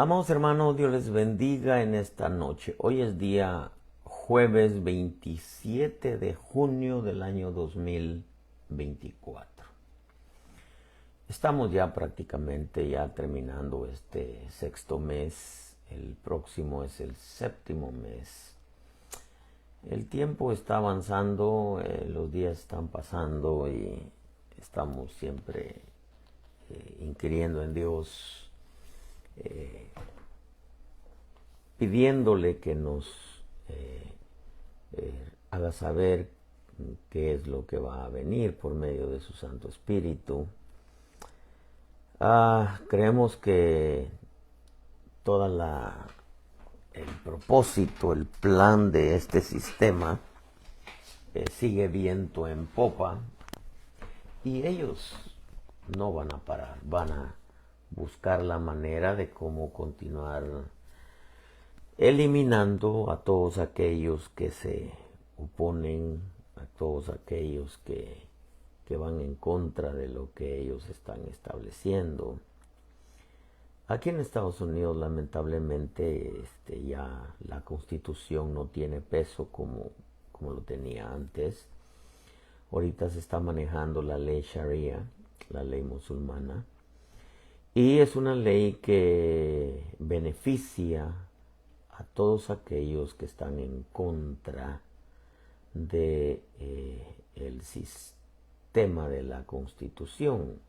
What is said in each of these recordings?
Amados hermanos, Dios les bendiga en esta noche. Hoy es día jueves 27 de junio del año 2024. Estamos ya prácticamente terminando este sexto mes. El próximo es el séptimo mes. El tiempo está avanzando, los días están pasando y estamos siempre inquiriendo en Dios, pidiéndole que nos haga saber qué es lo que va a venir por medio de su Santo Espíritu. Creemos que el propósito, el plan de este sistema sigue viento en popa y ellos no van a parar, van a buscar la manera de cómo continuar eliminando a todos aquellos que se oponen, a todos aquellos que van en contra de lo que ellos están estableciendo. Aquí en Estados Unidos, lamentablemente, ya la Constitución no tiene peso como lo tenía antes. Ahorita se está manejando la ley Sharia, la ley musulmana, y es una ley que beneficia a todos aquellos que están en contra de el sistema de la Constitución,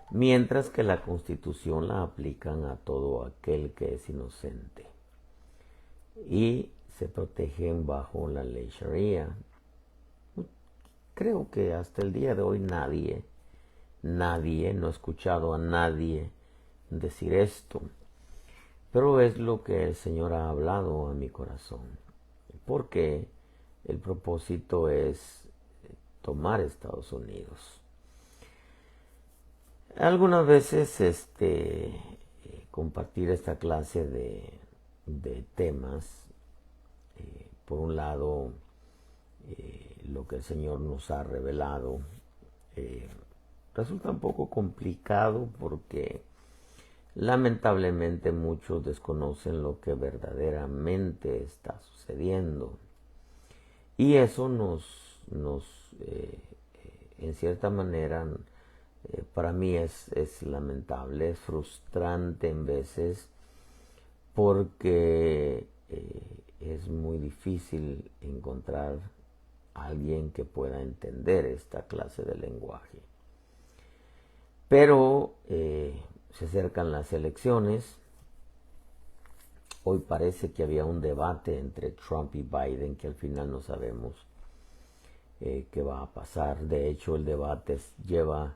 mientras que la Constitución la aplican a todo aquel que es inocente y se protegen bajo la ley Sharia. Creo que hasta el día de hoy nadie, no he escuchado a nadie decir esto. Pero es lo que el Señor ha hablado a mi corazón, porque el propósito es tomar Estados Unidos. Algunas veces compartir esta clase de temas, por un lado, lo que el Señor nos ha revelado, resulta un poco complicado porque lamentablemente muchos desconocen lo que verdaderamente está sucediendo. Y eso en cierta manera, para mí es lamentable, es frustrante en veces, porque es muy difícil encontrar a alguien que pueda entender esta clase de lenguaje. Pero se acercan las elecciones. Hoy parece que había un debate entre Trump y Biden que al final no sabemos qué va a pasar. De hecho, el debate lleva,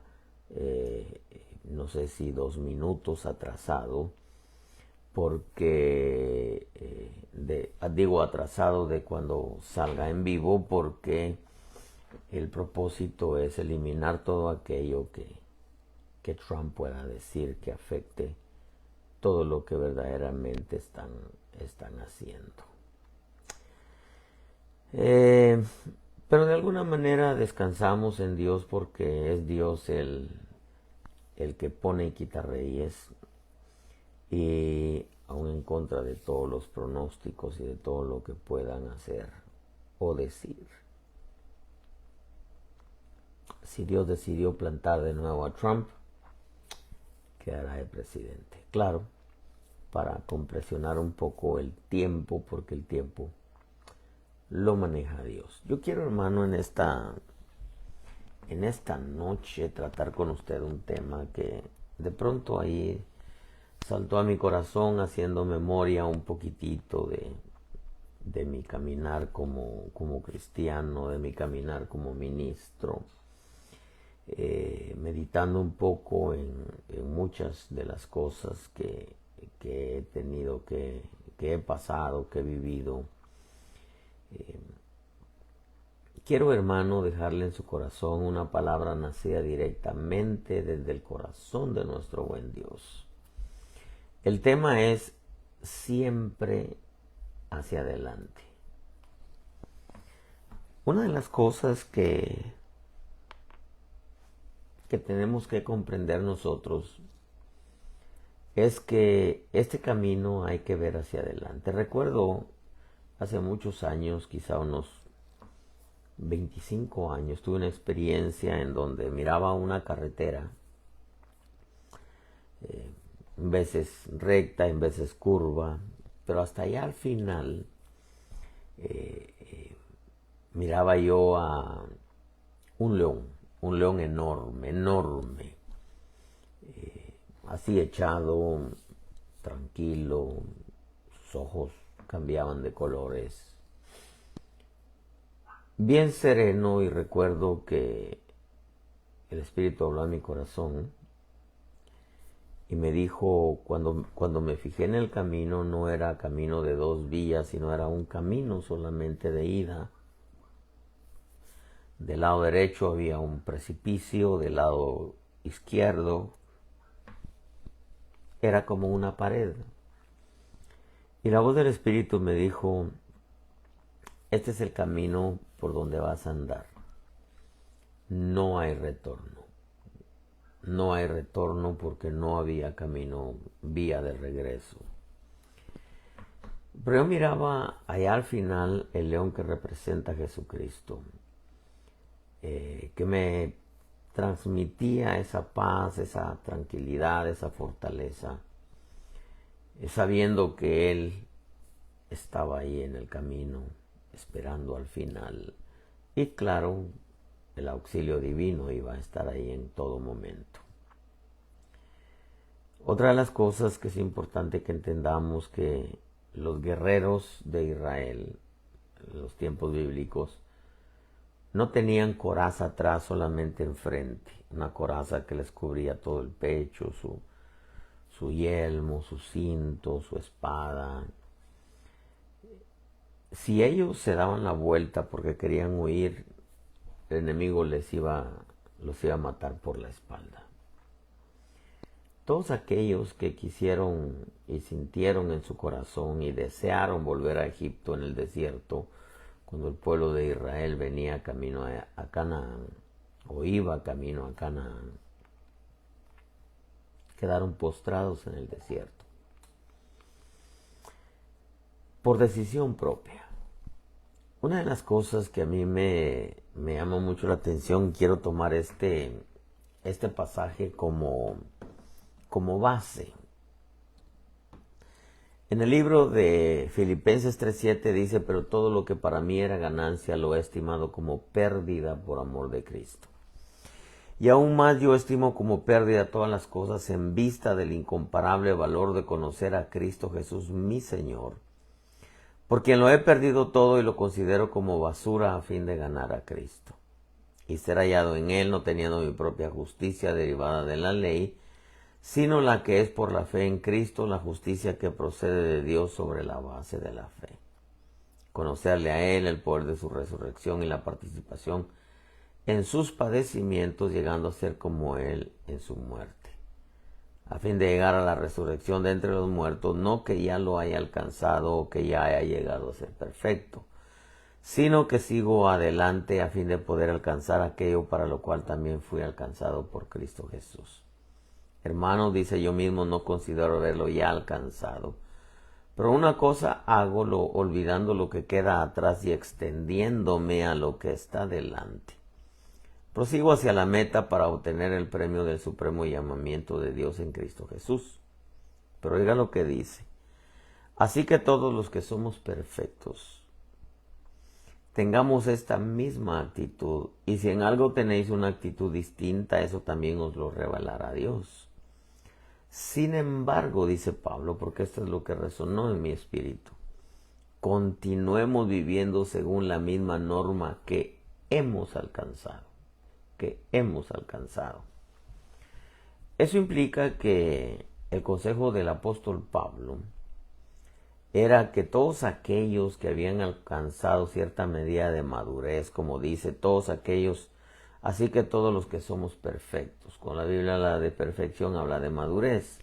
no sé si 2 minutos atrasado, porque digo atrasado de cuando salga en vivo, porque el propósito es eliminar todo aquello que Trump pueda decir que afecte todo lo que verdaderamente están haciendo. Pero de alguna manera descansamos en Dios, porque es Dios el que pone y quita reyes, y aún en contra de todos los pronósticos y de todo lo que puedan hacer o decir. Si Dios decidió plantar de nuevo a Trump, quedará de presidente. Claro, para compresionar un poco el tiempo, porque el tiempo lo maneja Dios. Yo quiero, hermano, en esta noche tratar con usted un tema que de pronto ahí saltó a mi corazón, haciendo memoria un poquitito de mi caminar como cristiano, de mi caminar como ministro. Meditando un poco en muchas de las cosas que he tenido, que he pasado, que he vivido. Quiero, hermano, dejarle en su corazón una palabra nacida directamente desde el corazón de nuestro buen Dios. El tema es siempre hacia adelante. Una de las cosas que tenemos que comprender nosotros es que este camino hay que ver hacia adelante. Recuerdo hace muchos años, quizá unos 25 años, tuve una experiencia en donde miraba una carretera, en veces recta, en veces curva, pero hasta allá al final miraba yo a un león enorme, enorme, así echado, tranquilo, sus ojos cambiaban de colores, bien sereno, y recuerdo que el Espíritu habló a mi corazón y me dijo, cuando me fijé en el camino, no era camino de dos vías, sino era un camino solamente de ida. Del lado derecho había un precipicio, del lado izquierdo era como una pared. Y la voz del Espíritu me dijo, este es el camino por donde vas a andar. No hay retorno. No hay retorno porque no había camino, vía de regreso. Pero yo miraba allá al final el león que representa a Jesucristo, que me transmitía esa paz, esa tranquilidad, esa fortaleza, sabiendo que Él estaba ahí en el camino, esperando al final. Y claro, el auxilio divino iba a estar ahí en todo momento. Otra de las cosas que es importante que entendamos, que los guerreros de Israel en los tiempos bíblicos no tenían coraza atrás, solamente enfrente, una coraza que les cubría todo el pecho, su yelmo, su cinto, su espada. Si ellos se daban la vuelta porque querían huir, el enemigo los iba a matar por la espalda. Todos aquellos que quisieron y sintieron en su corazón y desearon volver a Egipto en el desierto, cuando el pueblo de Israel venía camino a Canaán, o iba camino a Canaán, quedaron postrados en el desierto, por decisión propia. Una de las cosas que a mí me llama mucho la atención, quiero tomar este pasaje como base. En el libro de Filipenses 3:7 dice, pero todo lo que para mí era ganancia lo he estimado como pérdida por amor de Cristo. Y aún más yo estimo como pérdida todas las cosas en vista del incomparable valor de conocer a Cristo Jesús mi Señor, por quien lo he perdido todo y lo considero como basura a fin de ganar a Cristo y ser hallado en Él, no teniendo mi propia justicia derivada de la ley, sino la que es por la fe en Cristo, la justicia que procede de Dios sobre la base de la fe. Conocerle a Él, el poder de su resurrección y la participación en sus padecimientos, llegando a ser como Él en su muerte, a fin de llegar a la resurrección de entre los muertos, no que ya lo haya alcanzado o que ya haya llegado a ser perfecto, sino que sigo adelante a fin de poder alcanzar aquello para lo cual también fui alcanzado por Cristo Jesús. Hermanos, dice, yo mismo no considero haberlo ya alcanzado, pero una cosa hago, olvidando lo que queda atrás y extendiéndome a lo que está delante. Prosigo hacia la meta para obtener el premio del supremo llamamiento de Dios en Cristo Jesús. Pero oiga lo que dice. Así que todos los que somos perfectos, tengamos esta misma actitud, y si en algo tenéis una actitud distinta, eso también os lo revelará Dios. Sin embargo, dice Pablo, porque esto es lo que resonó en mi espíritu, continuemos viviendo según la misma norma que hemos alcanzado. Eso implica que el consejo del apóstol Pablo era que todos aquellos que habían alcanzado cierta medida de madurez, como dice, todos aquellos, así que todos los que somos perfectos, con la Biblia habla de perfección, habla de madurez,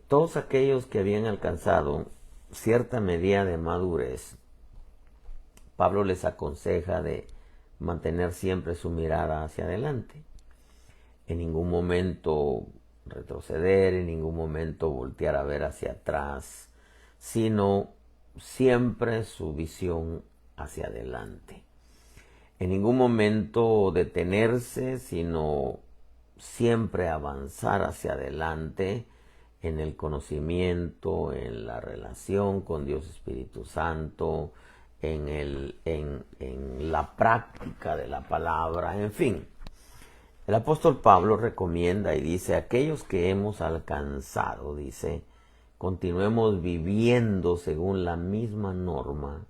todos aquellos que habían alcanzado cierta medida de madurez, Pablo les aconseja de mantener siempre su mirada hacia adelante. En ningún momento retroceder, en ningún momento voltear a ver hacia atrás, sino siempre su visión hacia adelante. En ningún momento detenerse, sino siempre avanzar hacia adelante en el conocimiento, en la relación con Dios Espíritu Santo, en la práctica de la palabra, en fin. El apóstol Pablo recomienda y dice, aquellos que hemos alcanzado, dice, continuemos viviendo según la misma norma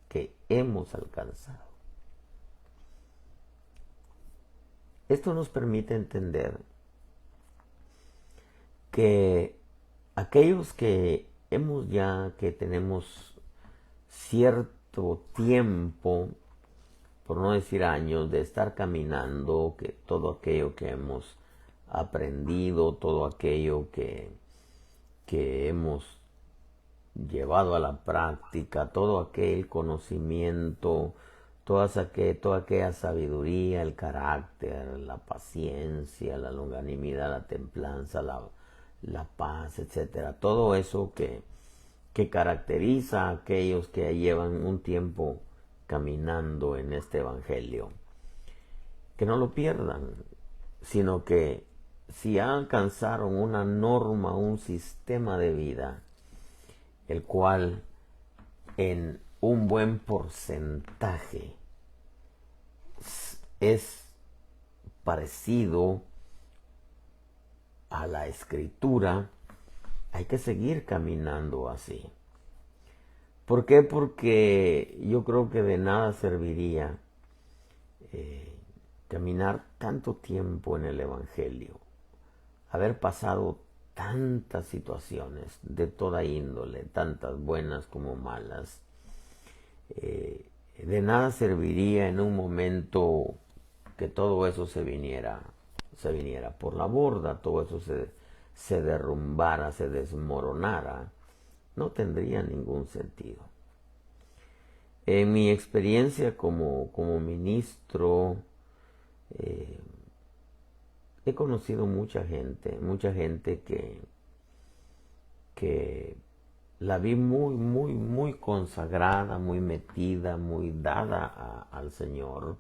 que hemos alcanzado. Esto nos permite entender que aquellos que tenemos cierto tiempo, por no decir años, de estar caminando, que todo aquello que hemos aprendido, todo aquello que hemos llevado a la práctica, todo aquel conocimiento, toda aquella sabiduría, el carácter, la paciencia, la longanimidad, la templanza, la paz, etcétera, todo eso que caracteriza a aquellos que llevan un tiempo caminando en este evangelio, que no lo pierdan, sino que si alcanzaron una norma, un sistema de vida, el cual en un buen porcentaje es parecido a la escritura, hay que seguir caminando así. ¿Por qué? Porque yo creo que de nada serviría caminar tanto tiempo en el Evangelio, haber pasado tantas situaciones de toda índole, tantas buenas como malas. De nada serviría en un momento que todo eso se viniera por la borda, todo eso se derrumbara, se desmoronara. No tendría ningún sentido. En mi experiencia como ministro, he conocido mucha gente que la vi muy consagrada, muy metida, muy dada al Señor,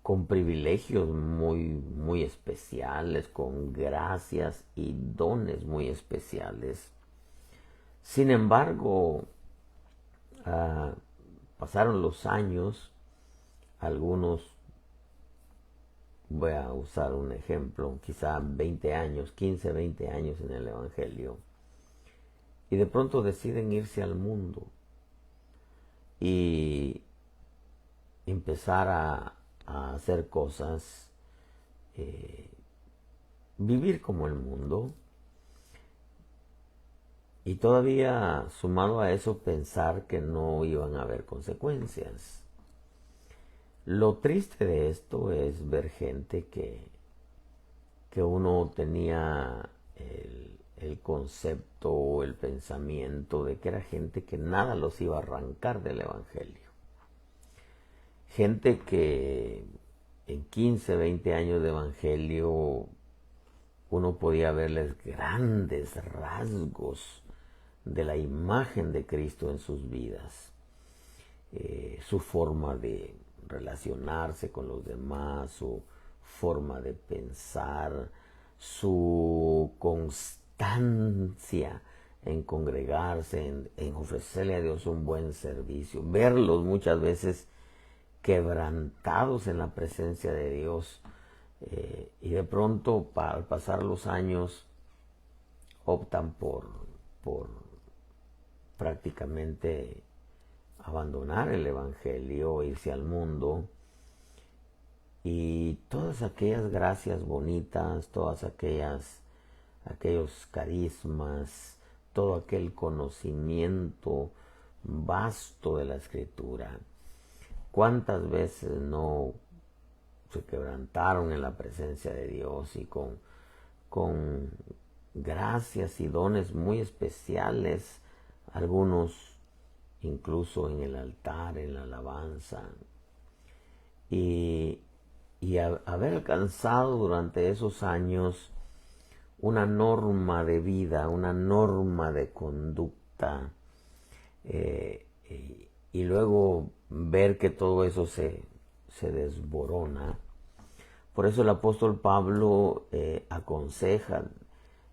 con privilegios muy especiales, con gracias y dones muy especiales. Sin embargo, pasaron los años, algunos, voy a usar un ejemplo, quizá 20 años, 15, 20 años en el Evangelio, y de pronto deciden irse al mundo y empezar a hacer cosas, vivir como el mundo, y todavía sumado a eso pensar que no iban a haber consecuencias. Lo triste de esto es ver gente que uno tenía el concepto o el pensamiento de que era gente que nada los iba a arrancar del Evangelio. Gente que en 15, 20 años de Evangelio uno podía verles grandes rasgos de la imagen de Cristo en sus vidas, su forma de relacionarse con los demás, su forma de pensar, su constancia en congregarse, en ofrecerle a Dios un buen servicio, verlos muchas veces quebrantados en la presencia de Dios, y de pronto al pasar los años optan por prácticamente abandonar el Evangelio, irse al mundo, y todas aquellas gracias bonitas, aquellos carismas, todo aquel conocimiento vasto de la Escritura, ¿cuántas veces no se quebrantaron en la presencia de Dios y con gracias y dones muy especiales, algunos incluso en el altar, en la alabanza, y haber alcanzado durante esos años una norma de vida, una norma de conducta, y luego ver que todo eso se desborona. Por eso el apóstol Pablo aconseja,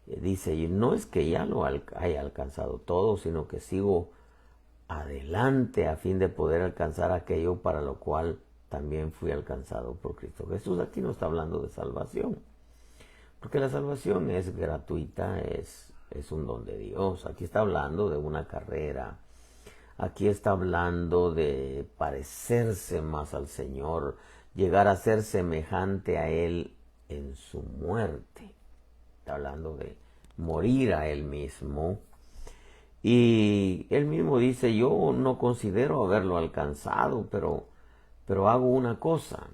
dice, y no es que ya lo haya alcanzado todo, sino que sigo adelante a fin de poder alcanzar aquello para lo cual también fui alcanzado por Cristo Jesús. Aquí no está hablando de salvación, porque la salvación es gratuita, es un don de Dios. Aquí está hablando de una carrera, aquí está hablando de parecerse más al Señor, llegar a ser semejante a Él en su muerte. Está hablando de morir a Él mismo. Y Él mismo dice, yo no considero haberlo alcanzado, pero hago una cosa,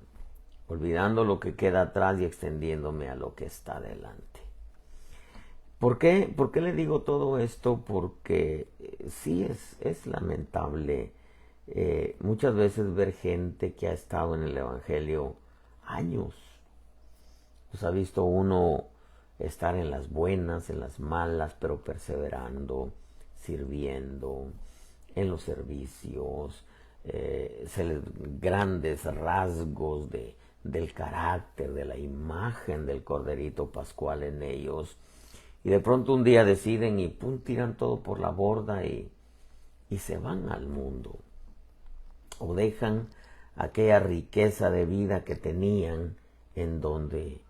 olvidando lo que queda atrás y extendiéndome a lo que está delante. ¿Por qué? ¿Por qué le digo todo esto? Porque sí es lamentable muchas veces ver gente que ha estado en el Evangelio años. Pues ha visto uno estar en las buenas, en las malas, pero perseverando, sirviendo, en los servicios, grandes rasgos del carácter, de la imagen del Corderito Pascual en ellos. Y de pronto un día deciden y pum, tiran todo por la borda y se van al mundo. O dejan aquella riqueza de vida que tenían, en donde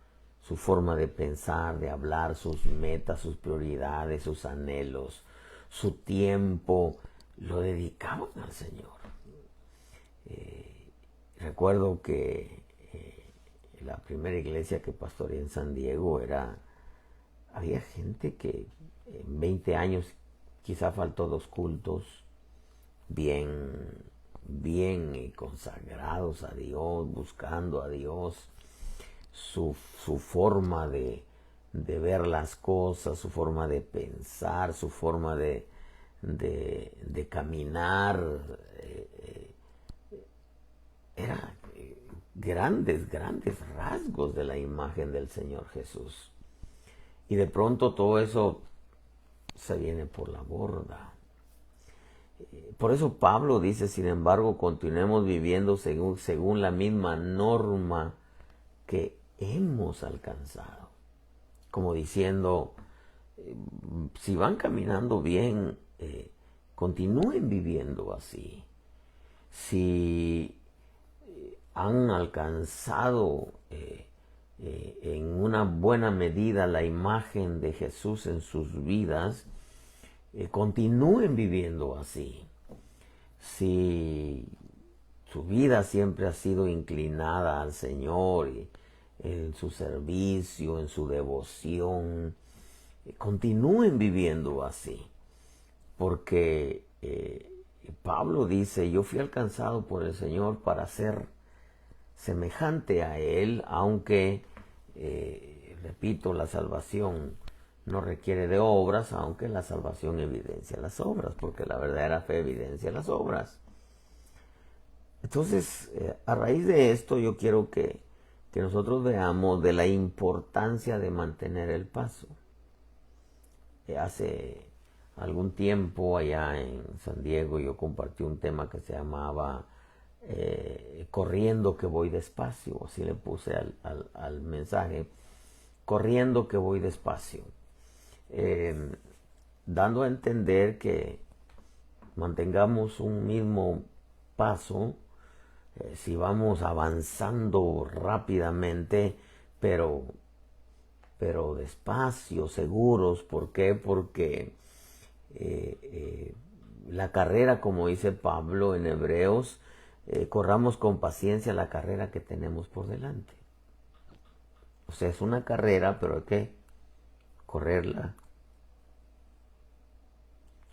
su forma de pensar, de hablar, sus metas, sus prioridades, sus anhelos, su tiempo, lo dedicaban al Señor. Recuerdo que la primera iglesia que pastoreé en San Diego había gente que en 20 años quizá faltó 2 cultos, bien consagrados a Dios, buscando a Dios, su forma de ver las cosas, su forma de pensar, su forma de caminar, era grandes rasgos de la imagen del Señor Jesús. Y de pronto todo eso se viene por la borda. Por eso Pablo dice, sin embargo, continuemos viviendo según la misma norma que hemos alcanzado. Como diciendo, si van caminando bien, continúen viviendo así. Si han alcanzado en una buena medida la imagen de Jesús en sus vidas, continúen viviendo así. Si su vida siempre ha sido inclinada al Señor, y en su servicio, en su devoción, continúen viviendo así. Porque Pablo dice, yo fui alcanzado por el Señor para ser semejante a Él, aunque, repito, la salvación no requiere de obras, aunque la salvación evidencia las obras, porque la verdadera fe evidencia las obras. Entonces, a raíz de esto, yo quiero que nosotros veamos de la importancia de mantener el paso. Hace algún tiempo allá en San Diego yo compartí un tema que se llamaba corriendo que voy despacio, así le puse al mensaje, corriendo que voy despacio, dando a entender que mantengamos un mismo paso, si vamos avanzando rápidamente, pero despacio, seguros. ¿Por qué? Porque la carrera, como dice Pablo en Hebreos, corramos con paciencia la carrera que tenemos por delante. O sea, es una carrera, pero hay que correrla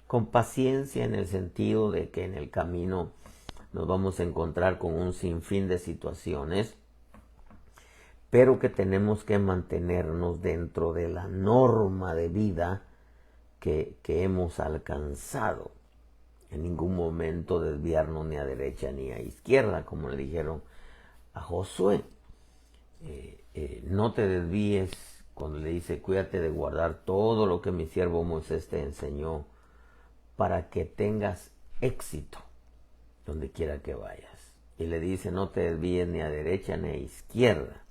con paciencia, en el sentido de que en el camino nos vamos a encontrar con un sinfín de situaciones, pero que tenemos que mantenernos dentro de la norma de vida que hemos alcanzado. En ningún momento desviarnos ni a derecha ni a izquierda, como le dijeron a Josué. No te desvíes, cuando le dice, cuídate de guardar todo lo que mi siervo Moisés te enseñó para que tengas éxito donde quiera que vayas. Y le dice, no te desvíes ni a derecha ni a izquierda.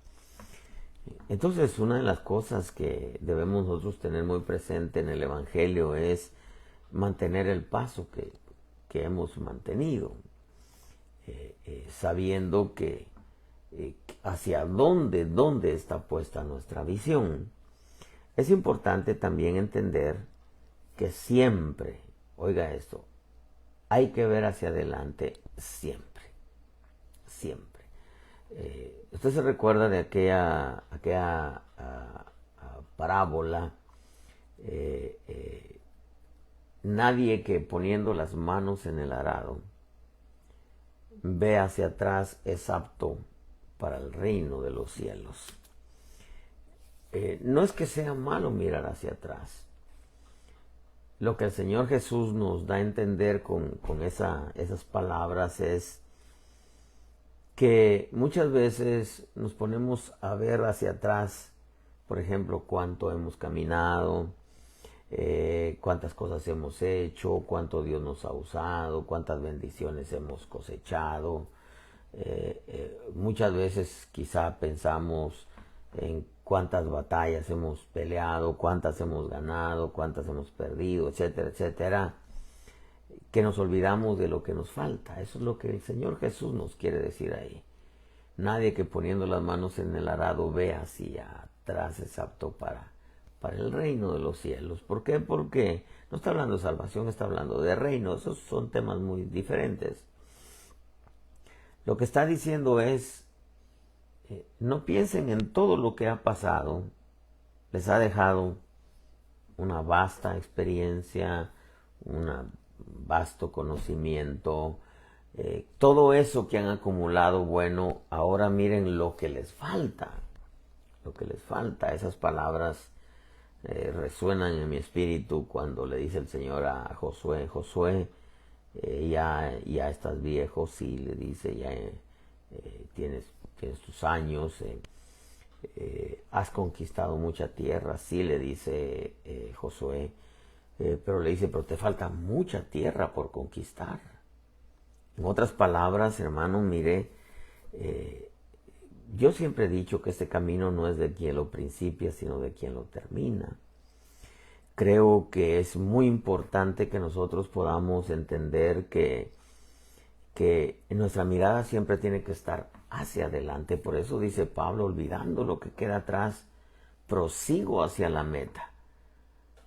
Entonces, una de las cosas que debemos nosotros tener muy presente en el Evangelio es mantener el paso que hemos mantenido, sabiendo que hacia dónde está puesta nuestra visión. Es importante también entender que siempre, oiga esto, hay que ver hacia adelante siempre, siempre. Usted se recuerda de aquella parábola, nadie que poniendo las manos en el arado ve hacia atrás es apto para el reino de los cielos. No es que sea malo mirar hacia atrás. Lo que el Señor Jesús nos da a entender con esas palabras es que muchas veces nos ponemos a ver hacia atrás, por ejemplo, cuánto hemos caminado, cuántas cosas hemos hecho, cuánto Dios nos ha usado, cuántas bendiciones hemos cosechado. Muchas veces quizá pensamos en cuántas batallas hemos peleado, cuántas hemos ganado, cuántas hemos perdido, etcétera, etcétera, que nos olvidamos de lo que nos falta. Eso es lo que el Señor Jesús nos quiere decir ahí. Nadie que poniendo las manos en el arado ve hacia atrás es apto para el reino de los cielos. ¿Por qué? Porque no está hablando de salvación, está hablando de reino. Esos son temas muy diferentes. Lo que está diciendo es, no piensen en todo lo que ha pasado. Les ha dejado una vasta experiencia, un vasto conocimiento, todo eso que han acumulado. Bueno, ahora miren lo que les falta. Lo que les falta. Esas palabras resuenan en mi espíritu cuando le dice el Señor a Josué, Josué, ya estás viejo, sí, le dice, ya tienes tus años, has conquistado mucha tierra, sí, le dice Josué, pero le dice, pero te falta mucha tierra por conquistar. En otras palabras, hermano, mire, yo siempre he dicho que este camino no es de quien lo principia, sino de quien lo termina. Creo que es muy importante que nosotros podamos entender que nuestra mirada siempre tiene que estar hacia adelante. Por eso dice Pablo, olvidando lo que queda atrás, prosigo hacia la meta,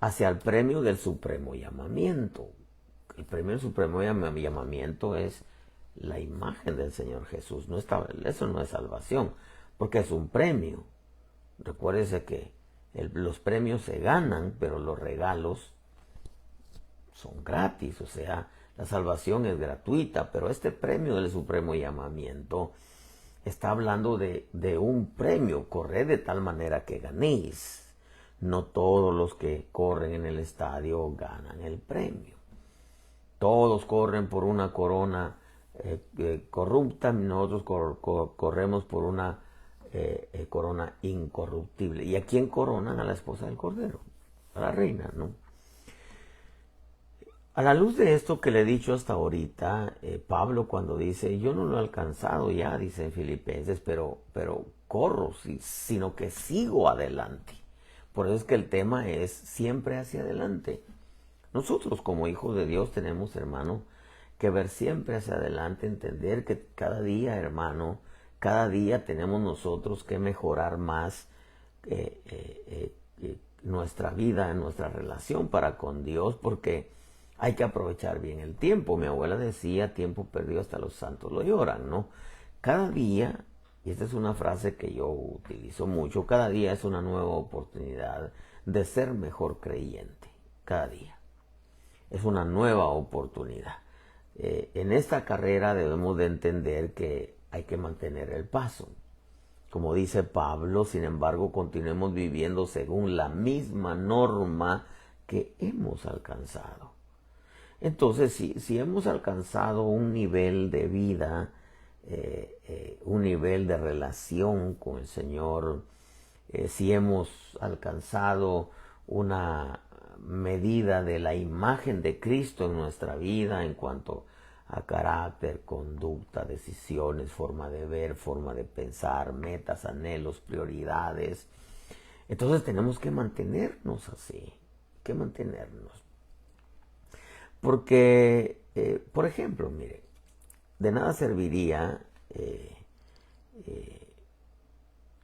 hacia el premio del supremo llamamiento. El premio del supremo llamamiento es la imagen del Señor Jesús. Eso no es salvación, porque es un premio. Recuérdese que los premios se ganan, pero los regalos son gratis. O sea, la salvación es gratuita, pero este premio del supremo llamamiento está hablando de un premio. Corred de tal manera que ganéis. No todos los que corren en el estadio ganan el premio. Todos corren por una corona corrupta, nosotros corremos por una corona incorruptible. ¿Y a quién coronan? A la esposa del Cordero, a la reina, ¿no? A la luz de esto que le he dicho hasta ahorita, Pablo cuando dice, yo no lo he alcanzado ya, dice en Filipenses, pero corro, sino que sigo adelante. Por eso es que el tema es siempre hacia adelante. Nosotros como hijos de Dios tenemos, hermano, que ver siempre hacia adelante, entender que cada día, hermano, cada día tenemos nosotros que mejorar más nuestra vida, nuestra relación para con Dios, porque hay que aprovechar bien el tiempo. Mi abuela decía, tiempo perdido hasta los santos lo lloran, ¿no? Cada día, y esta es una frase que yo utilizo mucho, cada día es una nueva oportunidad de ser mejor creyente, cada día. Es una nueva oportunidad. En esta carrera debemos de entender que hay que mantener el paso. Como dice Pablo, sin embargo, continuemos viviendo según la misma norma que hemos alcanzado. Entonces, si hemos alcanzado un nivel de vida, un nivel de relación con el Señor si hemos alcanzado una medida de la imagen de Cristo en nuestra vida en cuanto a carácter, conducta, decisiones, forma de ver, forma de pensar, metas, anhelos, prioridades. Entonces tenemos que mantenernos así, que mantenernos. Porque, por ejemplo, mire, de nada serviría,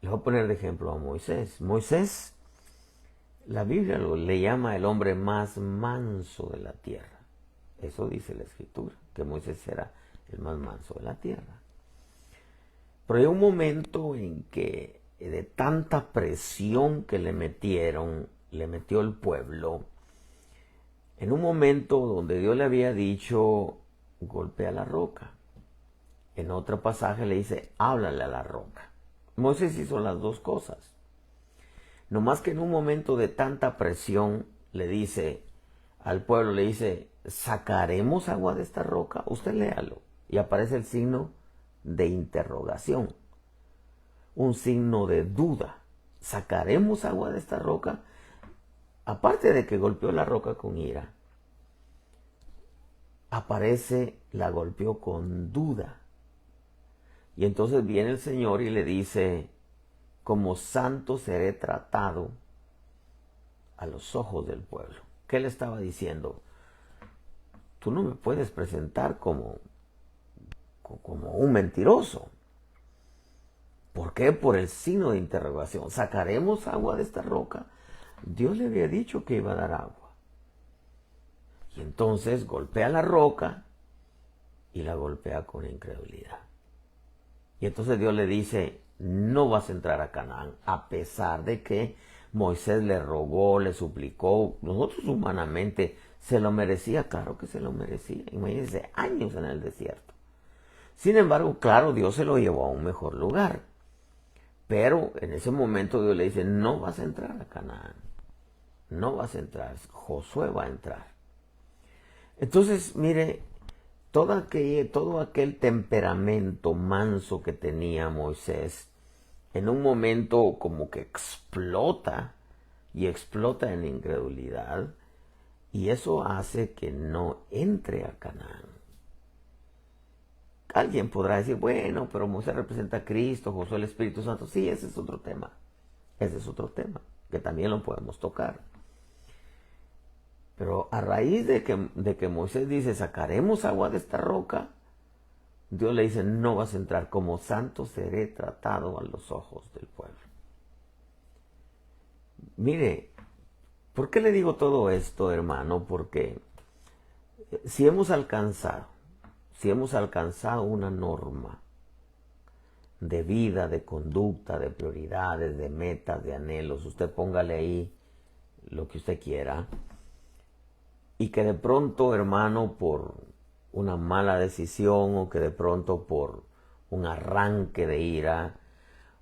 le voy a poner de ejemplo a Moisés. Moisés, la Biblia le llama el hombre más manso de la tierra. Eso dice la Escritura, que Moisés era el más manso de la tierra. Pero hay un momento en que de tanta presión que le metió el pueblo, en un momento donde Dios le había dicho, golpea la roca. En otro pasaje le dice, háblale a la roca. Moisés hizo las dos cosas. No más que en un momento de tanta presión le dice al pueblo, le dice, ¿sacaremos agua de esta roca? Usted léalo. Y aparece el signo de interrogación. Un signo de duda. ¿Sacaremos agua de esta roca? Aparte de que golpeó la roca con ira, aparece, la golpeó con duda. Y entonces viene el Señor y le dice, como santo seré tratado a los ojos del pueblo. ¿Qué le estaba diciendo? Tú no me puedes presentar como un mentiroso. ¿Por qué? Por el signo de interrogación. ¿Sacaremos agua de esta roca? Dios le había dicho que iba a dar agua. Y entonces golpea la roca y la golpea con incredulidad. Y entonces Dios le dice, no vas a entrar a Canaán, a pesar de que Moisés le rogó, le suplicó. Nosotros humanamente, ¿se lo merecía? Claro que se lo merecía. Imagínense, años en el desierto. Sin embargo, claro, Dios se lo llevó a un mejor lugar. Pero en ese momento Dios le dice, no vas a entrar a Canaán. No vas a entrar, Josué va a entrar. Entonces, mire, todo aquel temperamento manso que tenía Moisés, en un momento como que explota en incredulidad, y eso hace que no entre a Canaán. Alguien podrá decir, bueno, pero Moisés representa a Cristo, Josué el Espíritu Santo. Sí, ese es otro tema. Ese es otro tema, que también lo podemos tocar. Pero a raíz de que Moisés dice, sacaremos agua de esta roca, Dios le dice, no vas a entrar, como santo seré tratado a los ojos del pueblo. Mire, ¿por qué le digo todo esto, hermano? Porque si hemos alcanzado una norma de vida, de conducta, de prioridades, de metas, de anhelos, usted póngale ahí lo que usted quiera, y que de pronto, hermano, por una mala decisión, o que de pronto por un arranque de ira,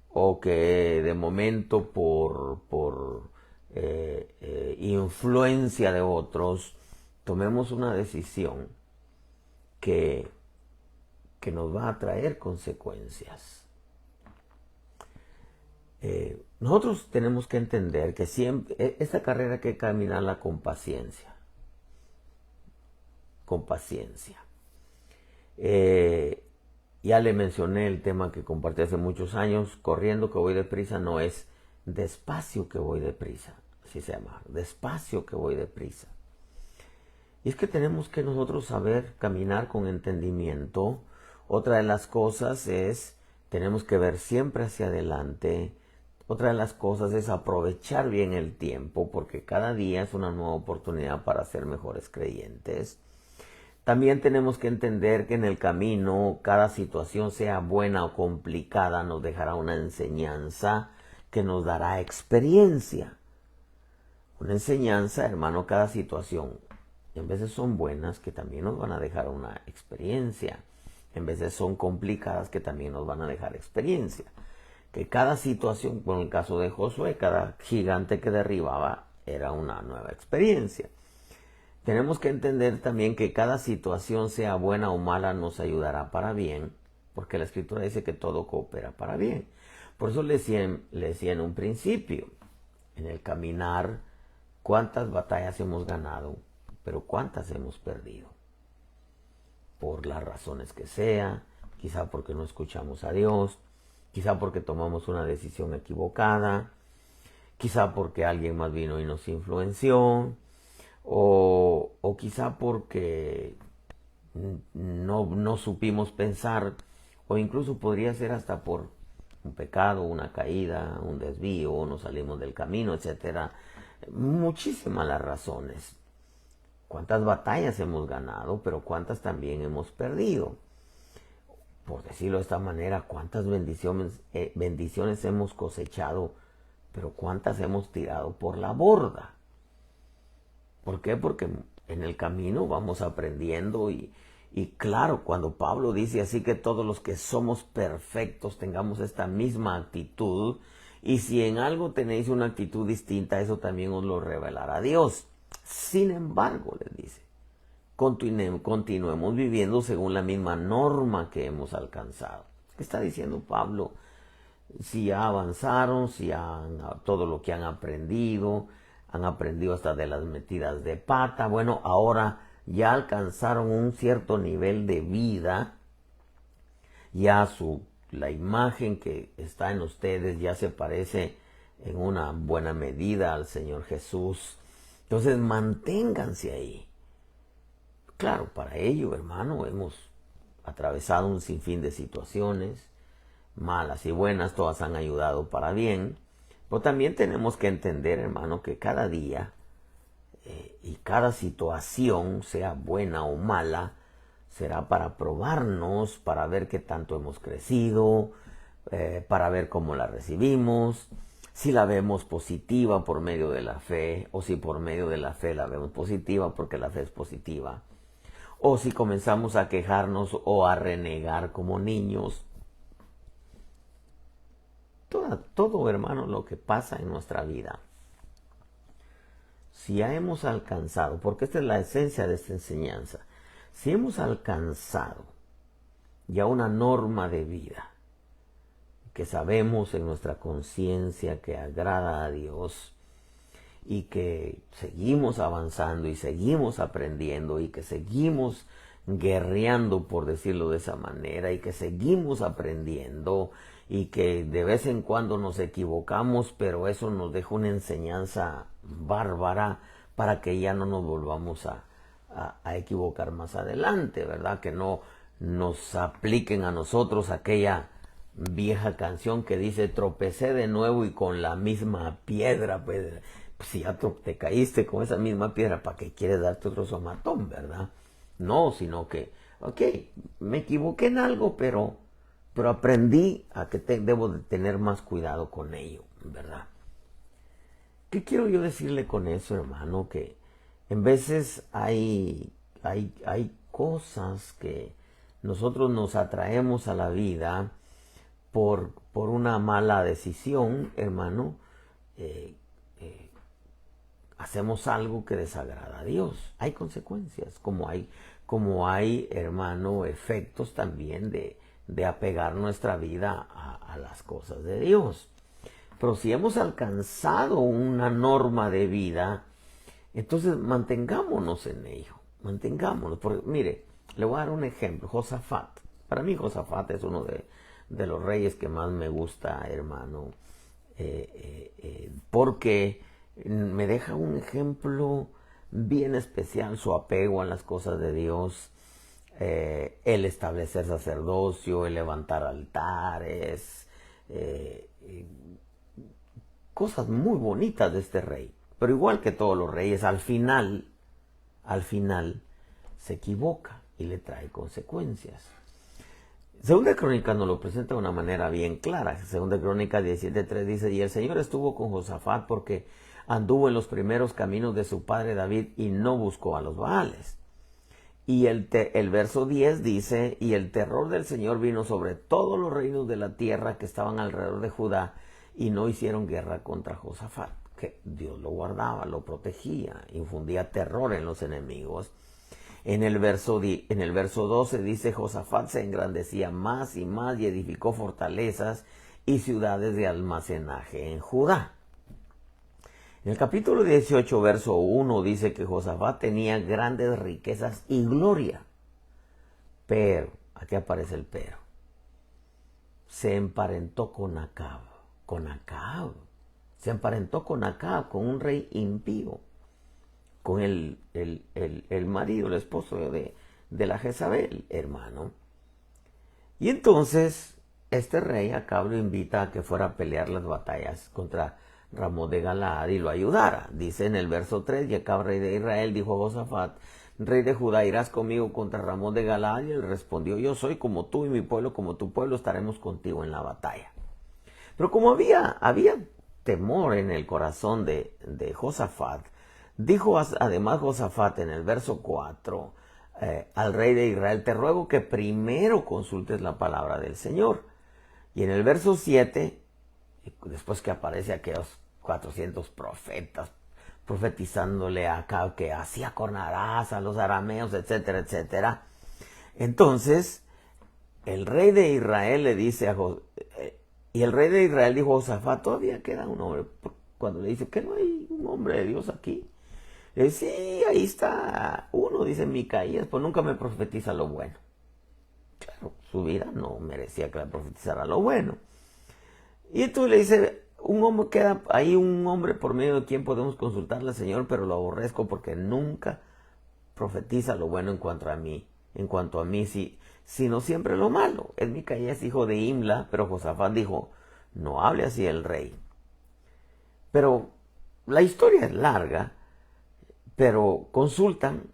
o que de momento por influencia de otros, tomemos una decisión que nos va a traer consecuencias. Nosotros tenemos que entender que siempre esta carrera hay que caminarla con paciencia. Con paciencia. Ya le mencioné el tema que compartí hace muchos años, corriendo que voy deprisa, no es despacio que voy deprisa, así se llama, despacio que voy deprisa. Y es que tenemos que nosotros saber caminar con entendimiento. Otra de las cosas es, tenemos que ver siempre hacia adelante. Otra de las cosas es aprovechar bien el tiempo, porque cada día es una nueva oportunidad para ser mejores creyentes. También tenemos que entender que en el camino, cada situación, sea buena o complicada, nos dejará una enseñanza que nos dará experiencia. Una enseñanza, hermano, cada situación. En veces son buenas, que también nos van a dejar una experiencia. En veces son complicadas, que también nos van a dejar experiencia. Que cada situación, como en el caso de Josué, cada gigante que derribaba era una nueva experiencia. Tenemos que entender también que cada situación, sea buena o mala, nos ayudará para bien, porque la Escritura dice que todo coopera para bien. Por eso le decía en un principio, en el caminar, cuántas batallas hemos ganado, pero cuántas hemos perdido. Por las razones que sea, quizá porque no escuchamos a Dios, quizá porque tomamos una decisión equivocada, quizá porque alguien más vino y nos influenció, o quizá porque no supimos pensar, o incluso podría ser hasta por un pecado, una caída, un desvío, nos salimos del camino, etcétera. Muchísimas las razones. Cuántas batallas hemos ganado, pero cuántas también hemos perdido. Por decirlo de esta manera, cuántas bendiciones hemos cosechado, pero cuántas hemos tirado por la borda. ¿Por qué? Porque en el camino vamos aprendiendo y claro, cuando Pablo dice así que todos los que somos perfectos tengamos esta misma actitud, y si en algo tenéis una actitud distinta, eso también os lo revelará Dios. Sin embargo, les dice, continuemos viviendo según la misma norma que hemos alcanzado. ¿Qué está diciendo Pablo? Si ya avanzaron, si todo lo que han aprendido hasta de las metidas de pata, bueno, ahora ya alcanzaron un cierto nivel de vida, ya la imagen que está en ustedes ya se parece en una buena medida al Señor Jesús. Entonces manténganse ahí. Claro, para ello, hermano, hemos atravesado un sinfín de situaciones, malas y buenas, todas han ayudado para bien, pero también tenemos que entender, hermano, que cada día y cada situación, sea buena o mala, será para probarnos, para ver qué tanto hemos crecido, para ver cómo la recibimos, si la vemos positiva por medio de la fe, o si por medio de la fe la vemos positiva porque la fe es positiva, o si comenzamos a quejarnos o a renegar como niños. Todo, hermano, lo que pasa en nuestra vida, si ya hemos alcanzado, porque esta es la esencia de esta enseñanza, si hemos alcanzado ya una norma de vida, que sabemos en nuestra conciencia que agrada a Dios, y que seguimos avanzando y seguimos aprendiendo y que seguimos guerreando, por decirlo de esa manera, y que seguimos aprendiendo y que de vez en cuando nos equivocamos, pero eso nos deja una enseñanza bárbara para que ya no nos volvamos a equivocar más adelante, ¿verdad? Que no nos apliquen a nosotros aquella vieja canción que dice tropecé de nuevo y con la misma piedra. Pues si ya te caíste con esa misma piedra, ¿para qué quieres darte otro somatón, verdad? No, sino que, ok, me equivoqué en algo, pero aprendí a que debo de tener más cuidado con ello, ¿verdad? ¿Qué quiero yo decirle con eso, hermano? Que en veces hay cosas que nosotros nos atraemos a la vida por una mala decisión, hermano. Hacemos algo que desagrada a Dios. Hay consecuencias, como hay, hermano, efectos también de apegar nuestra vida a las cosas de Dios. Pero si hemos alcanzado una norma de vida, entonces mantengámonos en ello. Mantengámonos. Porque, mire, le voy a dar un ejemplo. Josafat. Para mí Josafat es uno de los reyes que más me gusta, hermano. Porque me deja un ejemplo bien especial, su apego a las cosas de Dios, el establecer sacerdocio, el levantar altares, cosas muy bonitas de este rey. Pero igual que todos los reyes, al final se equivoca y le trae consecuencias. Segunda Crónica nos lo presenta de una manera bien clara. Segunda Crónica 17:3 dice, y el Señor estuvo con Josafat porque anduvo en los primeros caminos de su padre David y no buscó a los Baales. Y el verso 10 dice, y el terror del Señor vino sobre todos los reinos de la tierra que estaban alrededor de Judá y no hicieron guerra contra Josafat. Que Dios lo guardaba, lo protegía, infundía terror en los enemigos. En el verso 12 dice, Josafat se engrandecía más y más y edificó fortalezas y ciudades de almacenaje en Judá. En el capítulo 18, verso 1 dice que Josafat tenía grandes riquezas y gloria. Pero, aquí aparece el pero, se emparentó con Acab. Se emparentó con Acab, con un rey impío, con el marido, el esposo de la Jezabel, hermano. Y entonces este rey Acab lo invita a que fuera a pelear las batallas contra Ramón de Galaad y lo ayudara. Dice en el verso 3, y Acab, rey de Israel, dijo a Josafat, rey de Judá, ¿irás conmigo contra Ramón de Galaad? Y él respondió, yo soy como tú y mi pueblo como tu pueblo, estaremos contigo en la batalla. Pero como había temor en el corazón de Josafat, dijo además Josafat en el verso 4 al rey de Israel, te ruego que primero consultes la palabra del Señor. Y en el verso 7, después que aparece aquellos 400 profetas profetizándole a Acab que así acornarás a los arameos, etcétera, etcétera. Entonces, el rey de Israel le dice y el rey de Israel dijo a Josafat, todavía queda un hombre. Cuando le dice, ¿que no hay un hombre de Dios aquí? Le dice, sí, ahí está uno, dice Micaías, pues nunca me profetiza lo bueno. Claro, su vida no merecía que le profetizara lo bueno. Y entonces le dice, queda ahí un hombre por medio de quien podemos consultarle al Señor, pero lo aborrezco porque nunca profetiza lo bueno en cuanto a mí, sino siempre lo malo. Es Micaías, hijo de Imla, pero Josafat dijo, no hable así el rey. Pero la historia es larga, pero consultan,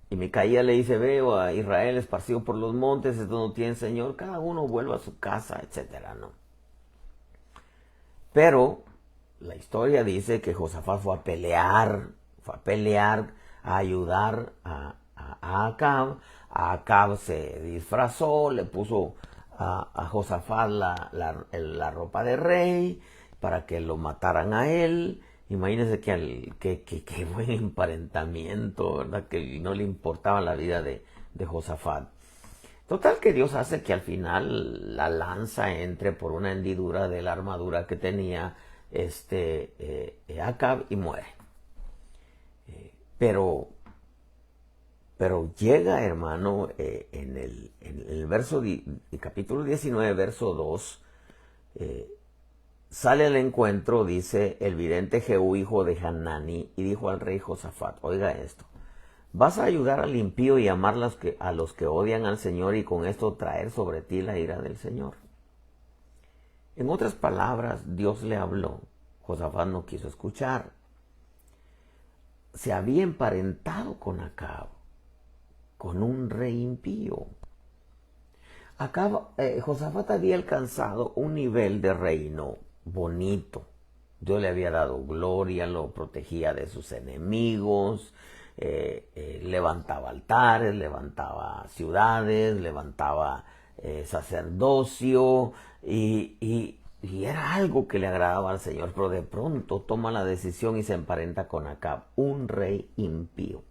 y Micaías le dice, veo a Israel esparcido por los montes, esto no tiene Señor, cada uno vuelva a su casa, etcétera, ¿no? Pero la historia dice que Josafat fue a pelear, a ayudar a Acab. Acab se disfrazó, le puso a Josafat la ropa de rey para que lo mataran a él. Imagínense que buen emparentamiento, ¿verdad? Que no le importaba la vida de Josafat. Total que Dios hace que al final la lanza entre por una hendidura de la armadura que tenía Acab y muere. Pero llega, hermano, en el capítulo 19, verso 2, sale al encuentro, dice el vidente Jehú, hijo de Hanani, y dijo al rey Josafat, oiga esto, vas a ayudar al impío y amar a los que odian al Señor y con esto traer sobre ti la ira del Señor. En otras palabras, Dios le habló. Josafat no quiso escuchar. Se había emparentado con Acab, con un rey impío. Josafat había alcanzado un nivel de reino bonito. Dios le había dado gloria, lo protegía de sus enemigos, levantaba altares, levantaba ciudades, levantaba sacerdocio y era algo que le agradaba al Señor, pero de pronto toma la decisión y se emparenta con Acab, un rey impío.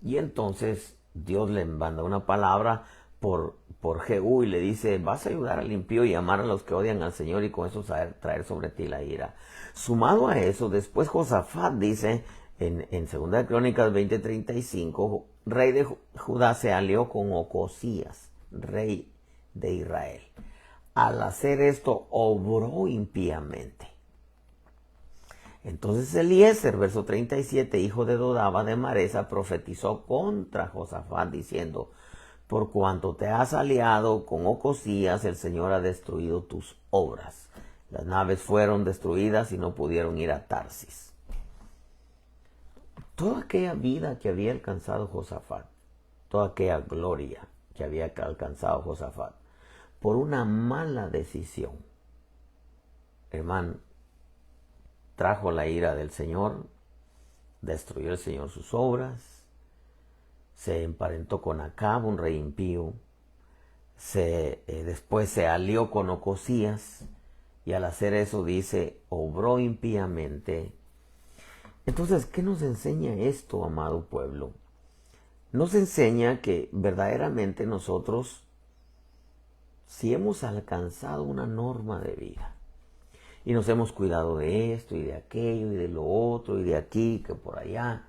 Y entonces Dios le manda una palabra por Jehú y le dice, vas a ayudar al impío y amar a los que odian al Señor y con eso traer sobre ti la ira. Sumado a eso, después Josafat dice en 2 Crónicas 20:35, rey de Judá se alió con Ocosías, rey de Israel. Al hacer esto, obró impíamente. Entonces Eliezer, verso 37, hijo de Dodaba de Maresa, profetizó contra Josafat diciendo, por cuanto te has aliado con Ocosías, el Señor ha destruido tus obras. Las naves fueron destruidas y no pudieron ir a Tarsis. Toda aquella vida que había alcanzado Josafat, toda aquella gloria que había alcanzado Josafat, por una mala decisión, hermano, trajo la ira del Señor, destruyó el Señor sus obras, se emparentó con Acab, un rey impío, después se alió con Ocosías, y al hacer eso dice, obró impíamente. Entonces, ¿qué nos enseña esto, amado pueblo? Nos enseña que verdaderamente nosotros si hemos alcanzado una norma de vida y nos hemos cuidado de esto y de aquello y de lo otro y de aquí que por allá,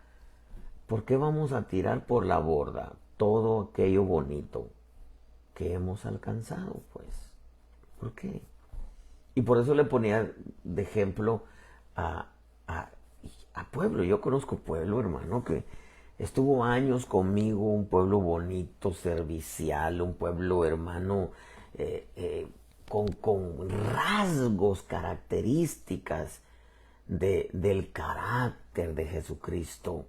¿por qué vamos a tirar por la borda todo aquello bonito que hemos alcanzado? Pues, ¿por qué? Y por eso le ponía de ejemplo a, a, a Pueblo. Yo conozco Pueblo, hermano, que estuvo años conmigo, un pueblo bonito, servicial, un pueblo, hermano, con rasgos, características del carácter de Jesucristo.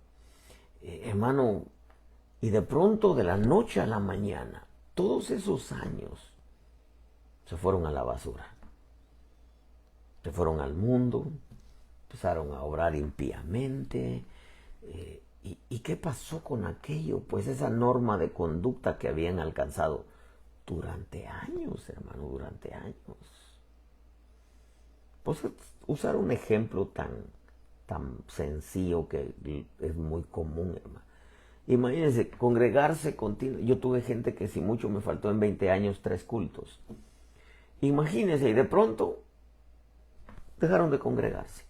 Hermano, y de pronto, de la noche a la mañana, todos esos años se fueron a la basura. Se fueron al mundo, empezaron a obrar impíamente. ¿Y qué pasó con aquello? Pues esa norma de conducta que habían alcanzado durante años, hermano, durante años. Pues usar un ejemplo tan sencillo que es muy común, hermano. Imagínense, congregarse continuo. Yo tuve gente que si mucho me faltó en 20 años 3 cultos. Imagínense, y de pronto dejaron de congregarse.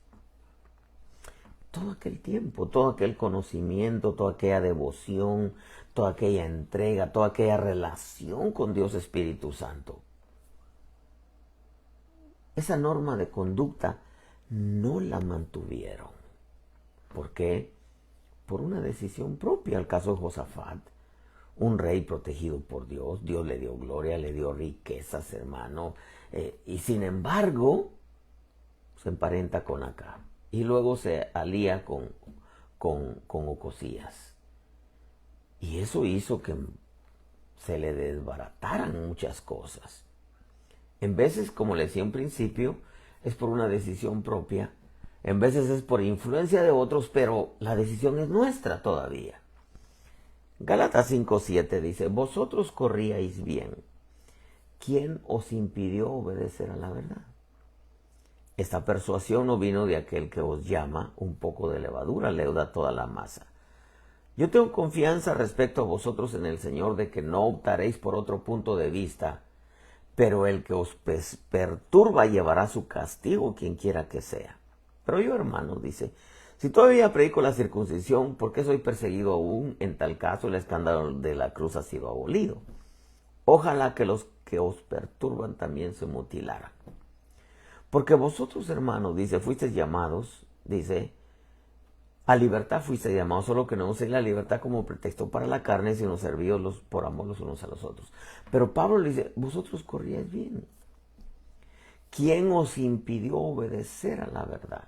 Todo aquel tiempo, todo aquel conocimiento, toda aquella devoción, toda aquella entrega, toda aquella relación con Dios Espíritu Santo. Esa norma de conducta no la mantuvieron. ¿Por qué? Por una decisión propia. El caso de Josafat, un rey protegido por Dios. Dios le dio gloria, le dio riquezas, hermano. Y sin embargo, se emparenta con Acab. Y luego se alía con Ocosías. Y eso hizo que se le desbarataran muchas cosas. En veces, como le decía en principio, es por una decisión propia. En veces es por influencia de otros, pero la decisión es nuestra todavía. Gálatas 5:7 dice, vosotros corríais bien. ¿Quién os impidió obedecer a la verdad? Esta persuasión no vino de aquel que os llama, un poco de levadura leuda toda la masa. Yo tengo confianza respecto a vosotros en el Señor de que no optaréis por otro punto de vista, pero el que os perturba llevará su castigo, quien quiera que sea. Pero yo, hermano, dice, si todavía predico la circuncisión, ¿por qué soy perseguido aún? En tal caso, el escándalo de la cruz ha sido abolido. Ojalá que los que os perturban también se mutilaran. Porque vosotros, hermanos, dice, fuisteis llamados, dice, a libertad fuisteis llamados, solo que no uséis la libertad como pretexto para la carne, sino servíos por amor los unos a los otros. Pero Pablo le dice, vosotros corríais bien. ¿Quién os impidió obedecer a la verdad?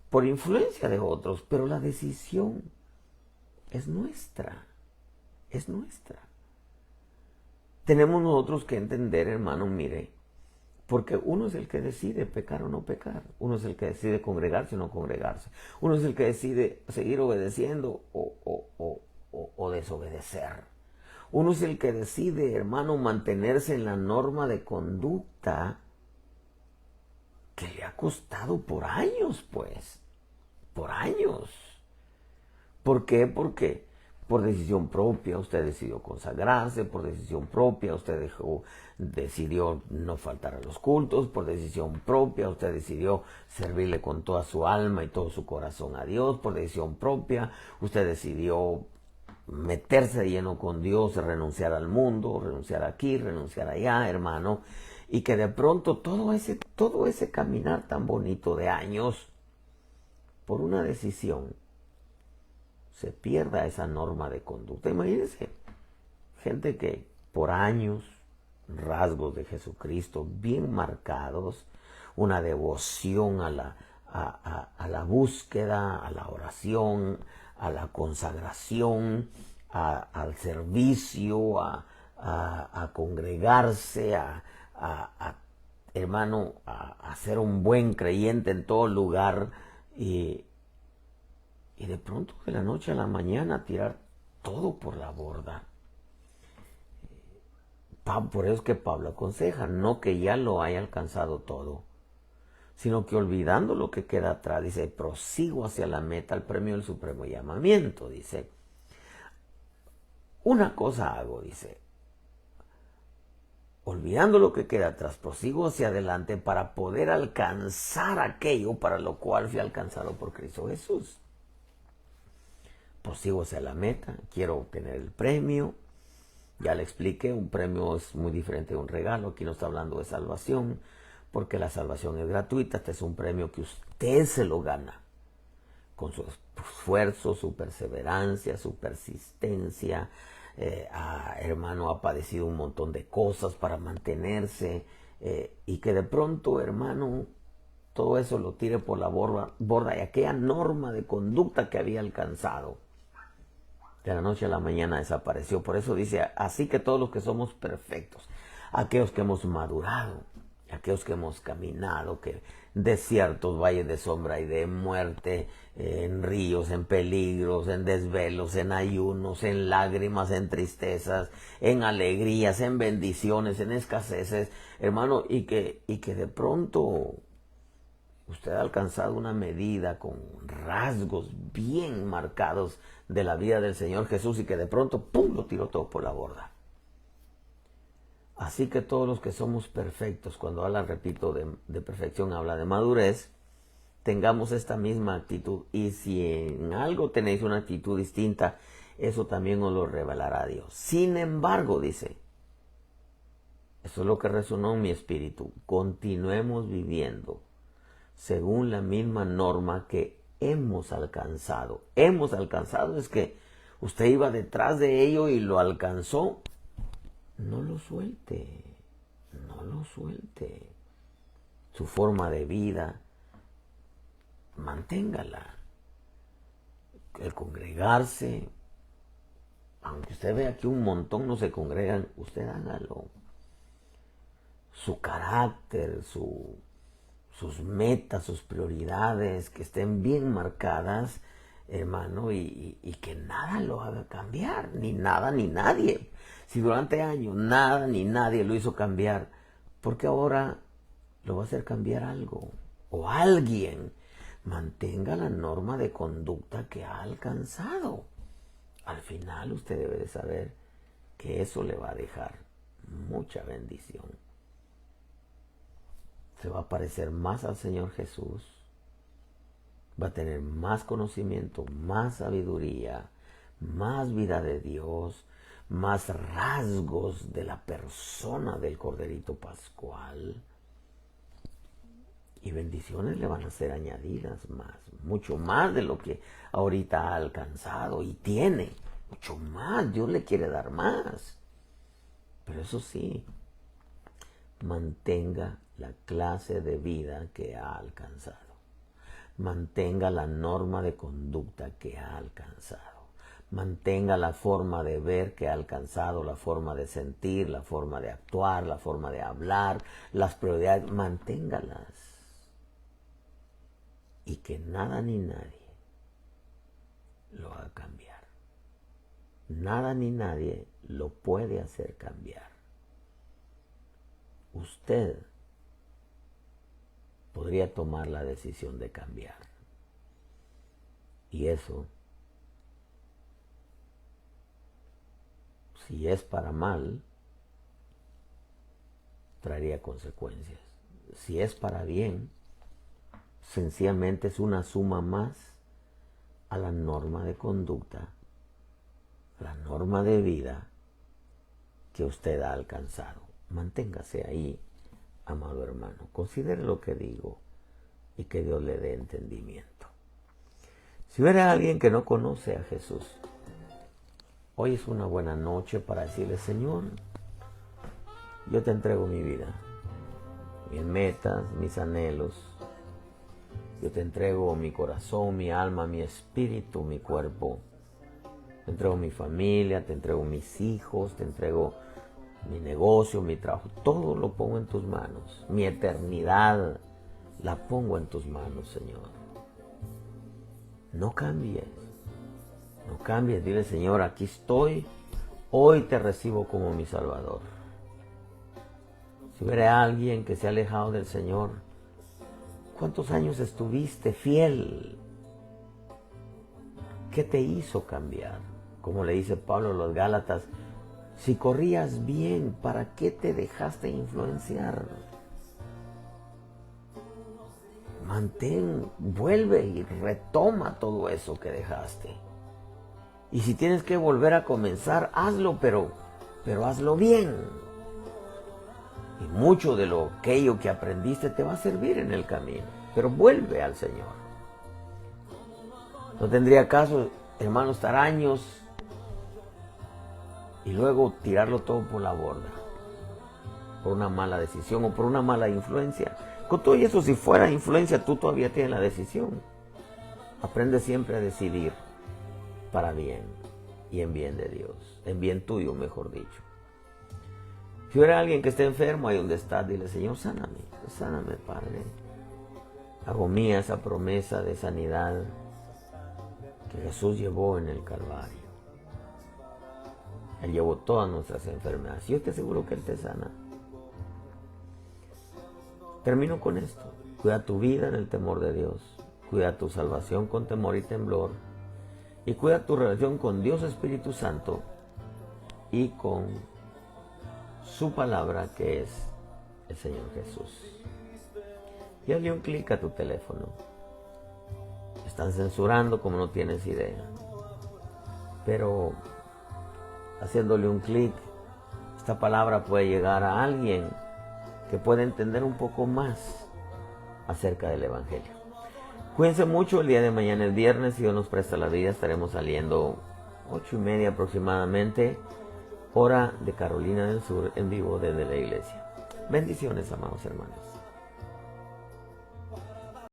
Por influencia de otros, pero la decisión es nuestra, es nuestra. Tenemos nosotros que entender, hermano, mire, porque uno es el que decide pecar o no pecar. Uno es el que decide congregarse o no congregarse. Uno es el que decide seguir obedeciendo o desobedecer. Uno es el que decide, hermano, mantenerse en la norma de conducta que le ha costado por años, pues. Por años. ¿Por qué? Porque por decisión propia usted decidió consagrarse, por decisión propia usted decidió no faltar a los cultos, por decisión propia usted decidió servirle con toda su alma y todo su corazón a Dios, por decisión propia usted decidió meterse de lleno con Dios, renunciar al mundo, renunciar aquí, renunciar allá, hermano, y que de pronto todo ese caminar tan bonito de años, por una decisión, se pierda esa norma de conducta. Imagínense, gente que por años, rasgos de Jesucristo bien marcados, una devoción a la búsqueda, a la oración, a la consagración, al servicio, a congregarse, hermano, a ser un buen creyente en todo lugar y de pronto de la noche a la mañana tirar todo por la borda. Por eso es que Pablo aconseja, no que ya lo haya alcanzado todo, sino que olvidando lo que queda atrás, dice, prosigo hacia la meta, el premio del supremo llamamiento, dice. Una cosa hago, dice, olvidando lo que queda atrás, prosigo hacia adelante para poder alcanzar aquello para lo cual fui alcanzado por Cristo Jesús. Prosigo hacia la meta, quiero obtener el premio. Ya le expliqué, un premio es muy diferente de un regalo. Aquí no está hablando de salvación, porque la salvación es gratuita. Este es un premio que usted se lo gana con su esfuerzo, su perseverancia, su persistencia. Hermano, ha padecido un montón de cosas para mantenerse, y que de pronto, hermano, todo eso lo tire por la borda y aquella norma de conducta que había alcanzado, de la noche a la mañana desapareció. Por eso dice, así que todos los que somos perfectos, aquellos que hemos madurado, aquellos que hemos caminado, que desiertos, valles de sombra y de muerte, en ríos, en peligros, en desvelos, en ayunos, en lágrimas, en tristezas, en alegrías, en bendiciones, en escaseces, hermano, y que de pronto usted ha alcanzado una medida con rasgos bien marcados de la vida del Señor Jesús, y que de pronto, ¡pum!, lo tiró todo por la borda. Así que todos los que somos perfectos, cuando habla, repito, de perfección, habla de madurez, tengamos esta misma actitud. Y si en algo tenéis una actitud distinta, eso también os lo revelará Dios. Sin embargo, dice, eso es lo que resonó en mi espíritu, continuemos viviendo según la misma norma que hemos alcanzado. Hemos alcanzado es que usted iba detrás de ello y lo alcanzó. No lo suelte, no lo suelte. Su forma de vida, manténgala. El congregarse, aunque usted vea que un montón no se congregan, usted hágalo. Su carácter, sus metas, sus prioridades, que estén bien marcadas, hermano, y que nada lo haga cambiar, ni nada ni nadie. Si durante años nada ni nadie lo hizo cambiar, ¿por qué ahora lo va a hacer cambiar algo o alguien? Mantenga la norma de conducta que ha alcanzado. Al final usted debe de saber que eso le va a dejar mucha bendición. Se va a parecer más al Señor Jesús, va a tener más conocimiento, más sabiduría, más vida de Dios, más rasgos de la persona del Corderito Pascual, y bendiciones le van a ser añadidas más, mucho más de lo que ahorita ha alcanzado y tiene, mucho más. Dios le quiere dar más, pero eso sí, mantenga la clase de vida que ha alcanzado. Mantenga la norma de conducta que ha alcanzado. Mantenga la forma de ver que ha alcanzado, la forma de sentir, la forma de actuar, la forma de hablar, las prioridades, manténgalas. Y que nada ni nadie lo haga cambiar. Nada ni nadie lo puede hacer cambiar. Usted podría tomar la decisión de cambiar. Y eso, si es para mal, traería consecuencias. Si es para bien, sencillamente es una suma más a la norma de conducta, la norma de vida que usted ha alcanzado. Manténgase ahí, amado hermano. Considere lo que digo y que Dios le dé entendimiento. Si hubiera alguien que no conoce a Jesús, hoy es una buena noche para decirle: Señor, yo te entrego mi vida, mis metas, mis anhelos. Yo te entrego mi corazón, mi alma, mi espíritu, mi cuerpo. Te entrego mi familia, te entrego mis hijos, te entrego mi negocio, mi trabajo. Todo lo pongo en tus manos. Mi eternidad la pongo en tus manos, Señor. No cambies. No cambies. Dile: Señor, aquí estoy. Hoy te recibo como mi Salvador. Si hubiera alguien que se ha alejado del Señor, ¿cuántos años estuviste fiel? ¿Qué te hizo cambiar? Como le dice Pablo a los Gálatas, Si corrías bien, ¿para qué te dejaste influenciar? Vuelve y retoma todo eso que dejaste. Y si tienes que volver a comenzar, hazlo, pero hazlo bien. Y mucho de aquello que aprendiste te va a servir en el camino. Pero vuelve al Señor. No tendría caso, hermano, estar años y luego tirarlo todo por la borda. Por una mala decisión o por una mala influencia. Con todo eso, si fuera influencia, tú todavía tienes la decisión. Aprende siempre a decidir para bien y en bien de Dios. En bien tuyo, mejor dicho. Si hubiera alguien que esté enfermo ahí donde estás, dile: Señor, sáname, Padre. Hago mía esa promesa de sanidad que Jesús llevó en el Calvario. Él llevó todas nuestras enfermedades. Yo te aseguro que Él te sana. Termino con esto. Cuida tu vida en el temor de Dios. Cuida tu salvación con temor y temblor. Y cuida tu relación con Dios Espíritu Santo y con su palabra, que es el Señor Jesús. Y hazle un clic a tu teléfono. Están censurando como no tienes idea. Pero haciéndole un clic, esta palabra puede llegar a alguien que pueda entender un poco más acerca del Evangelio. Cuídense mucho. El día de mañana es viernes, si Dios nos presta la vida, estaremos saliendo 8:30 aproximadamente, hora de Carolina del Sur, en vivo desde la iglesia. Bendiciones, amados hermanos.